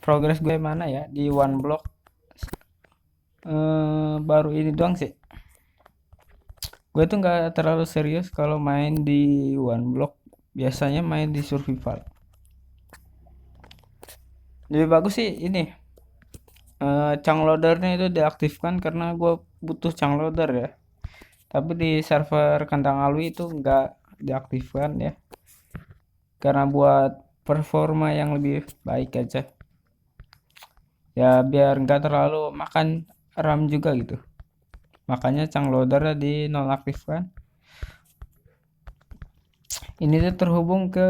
progres gue mana ya di one block. Baru ini doang sih. Gue tuh nggak terlalu serius kalau main di one block. Biasanya main di survival. Lebih bagus sih ini chunk loadernya itu diaktifkan karena gue butuh chunk loader ya. Tapi di server kandang alwi itu nggak diaktifkan ya. Karena buat performa yang lebih baik aja. Ya biar nggak terlalu makan RAM juga gitu. Makanya chunk loadernya dinonaktifkan. Ini tuh terhubung ke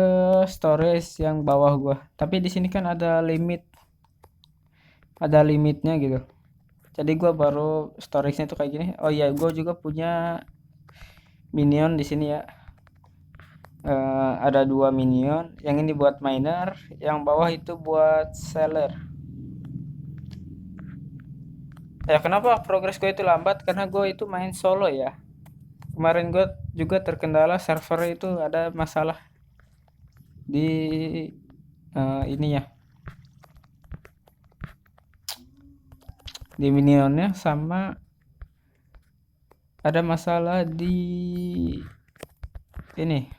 storage yang bawah gua. Tapi di sini kan ada limitnya gitu. Jadi gua baru storage-nya tuh kayak gini. Oh iya, gua juga punya minion di sini ya. Ada dua minion. Yang ini buat miner, yang bawah itu buat seller. Ya kenapa progres gue itu lambat? Karena gue itu main solo ya. Kemarin gue juga terkendala server itu ada masalah di ini ya, di minionnya, sama ada masalah di ini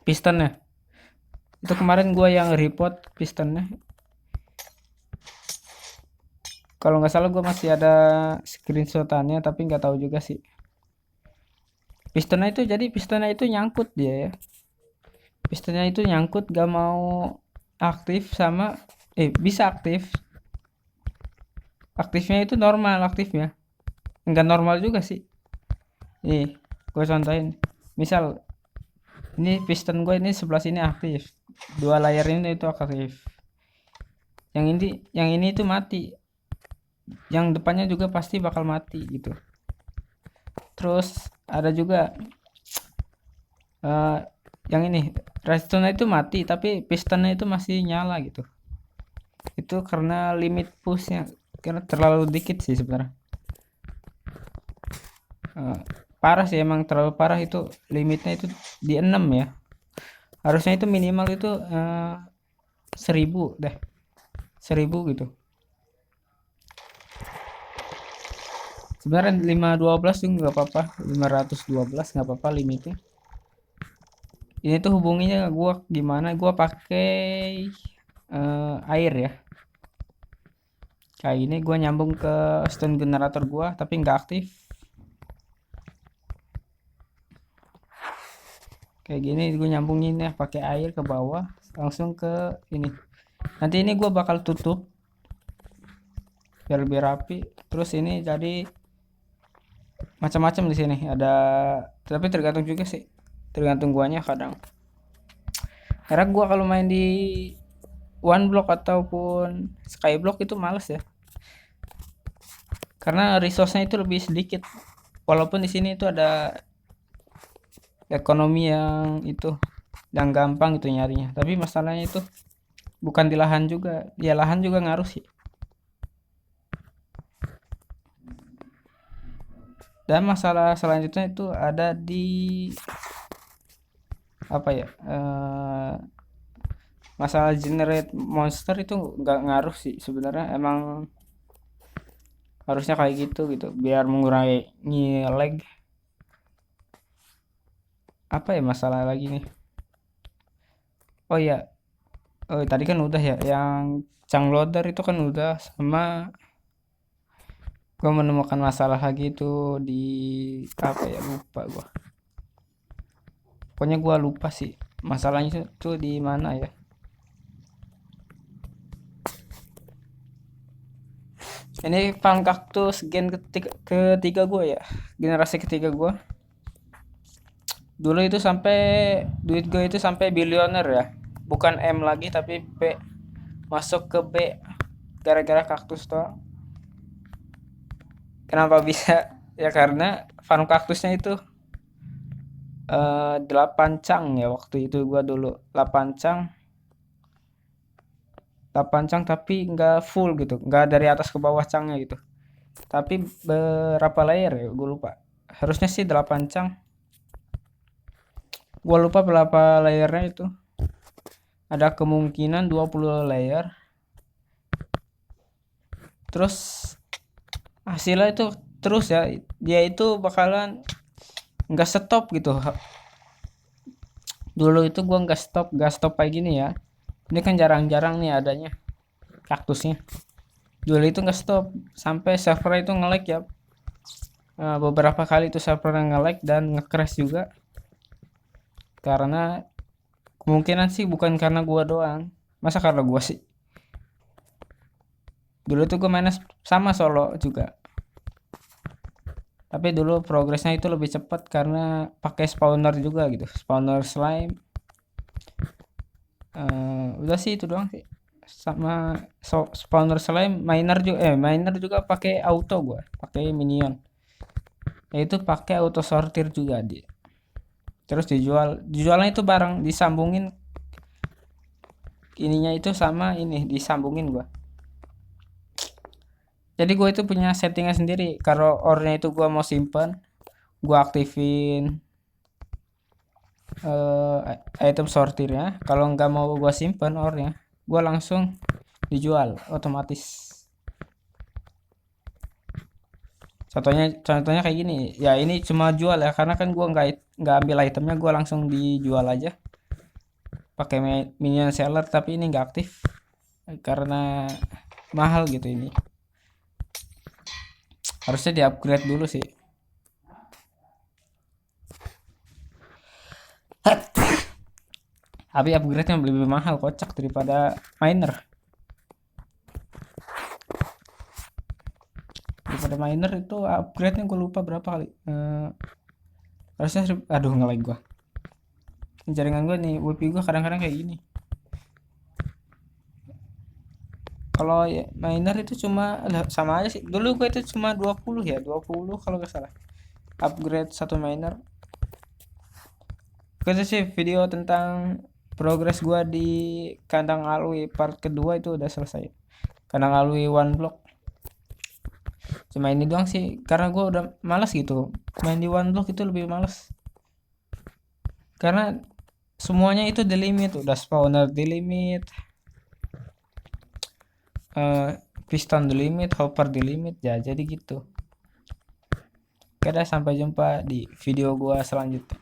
pistonnya. Itu kemarin gue yang report pistonnya. Kalau nggak salah gue masih ada screenshotannya, tapi nggak tahu juga sih. Pistonnya itu nyangkut dia ya. Pistonnya itu nyangkut, gak mau aktif sama bisa aktif. Aktifnya itu normal aktifnya. Enggak normal juga sih. Nih, gue contohin. Misal ini piston gue ini sebelah sini aktif. Dua layar ini itu aktif. Yang ini itu mati. Yang depannya juga pasti bakal mati gitu. Terus ada juga eh, yang ini redstone itu mati tapi pistonnya itu masih nyala gitu. Itu karena limit pushnya, karena terlalu dikit sih sebenarnya. Eh, Parah sih, emang terlalu parah itu. Limitnya itu di 6 ya. Harusnya itu minimal itu 1000 deh. 1000 gitu. Sebenarnya 512 juga nggak apa-apa. 512 nggak apa-apa limitnya. Ini tuh hubunginya gua gimana? Gua pakai air ya. Kayak ini gua nyambung ke stone generator gua tapi nggak aktif. Kayak gini gue nyambungin ya pakai air ke bawah langsung ke ini. Nanti ini gue bakal tutup biar lebih rapi. Terus ini jadi macam-macam di sini ada, tapi tergantung juga sih, tergantung guanya kadang. Karena gua kalau main di one block ataupun skyblock itu males ya, karena resource-nya itu lebih sedikit. Walaupun di sini itu ada ekonomi yang gampang itu nyarinya, tapi masalahnya itu bukan di lahan juga. Ya lahan juga ngaruh sih. Dan masalah selanjutnya itu ada di apa ya, masalah generate monster itu nggak ngaruh sih sebenarnya. Emang harusnya kayak gitu gitu biar mengurangi lag. Apa ya masalah lagi nih? Oh ya, oh, tadi kan udah ya yang chunk loader itu kan udah, sama gua menemukan masalah lagi itu di apa ya, lupa gua. Pokoknya gua lupa sih masalahnya itu di mana ya. Ini farm kaktus ketiga gua ya, generasi ketiga gua. Dulu itu sampai duit gue itu sampai bilioner ya, bukan M lagi tapi B, masuk ke B gara-gara kaktus tuh. Kenapa bisa? Ya karena farm kaktusnya itu 8 cang ya waktu itu gua dulu. 8 cang tapi nggak full gitu, nggak dari atas ke bawah cangnya gitu. Tapi berapa layer ya gue lupa. Harusnya sih 8 cang. Gua lupa berapa layernya itu. Ada kemungkinan 20 layer. terus hasilnya itu terus ya, dia itu bakalan nggak stop gitu. Dulu itu gua nggak stop kayak gini ya, ini kan jarang-jarang nih adanya kaktusnya. Dulu itu nggak stop sampai server itu nge-lag ya. Beberapa kali itu server nge-lag dan nge-crash juga, karena kemungkinan sih bukan karena gua doang. Masa karena gua sih? Dulu tuh gua mainnya sama solo juga, tapi dulu progresnya itu lebih cepat karena pakai spawner juga gitu, spawner slime. Udah sih itu doang sih, sama spawner slime. Miner juga pakai auto, gua pakai minion, yaitu pakai auto sortir juga dia. Terus dijualnya itu bareng disambungin, ininya itu sama ini disambungin gua. Jadi gue itu punya settingnya sendiri. Kalau ornya itu gue mau simpen, gue aktifin item sortirnya. Kalau nggak mau gue simpen ornya, gue langsung dijual otomatis. Contohnya kayak gini. Ya ini cuma jual ya, karena kan gue nggak ambil itemnya, gue langsung dijual aja pakai minion seller. Tapi ini nggak aktif karena mahal gitu ini. Harusnya di upgrade dulu sih. Tapi upgrade-nya lebih mahal kocak daripada miner. Miner itu upgrade-nya gue lupa berapa kali. Harusnya aduh nge-lag gue. Jaringan gue nih, wifi gue kadang-kadang kayak gini. Kalau ya, miner itu cuma sama aja sih. Dulu gue itu cuma 20 ya, 20 kalau nggak salah. Upgrade satu miner. Itu sih video tentang progres gue di kandang alwi part kedua itu udah selesai. Kandang alwi one block. Cuma ini doang sih, karena gue udah malas gitu. Main di one block itu lebih malas. Karena semuanya itu di limit, udah spawner di limit, piston di limit, hopper di limit ya, jadi gitu. Oke dah, sampai jumpa di video gua selanjutnya.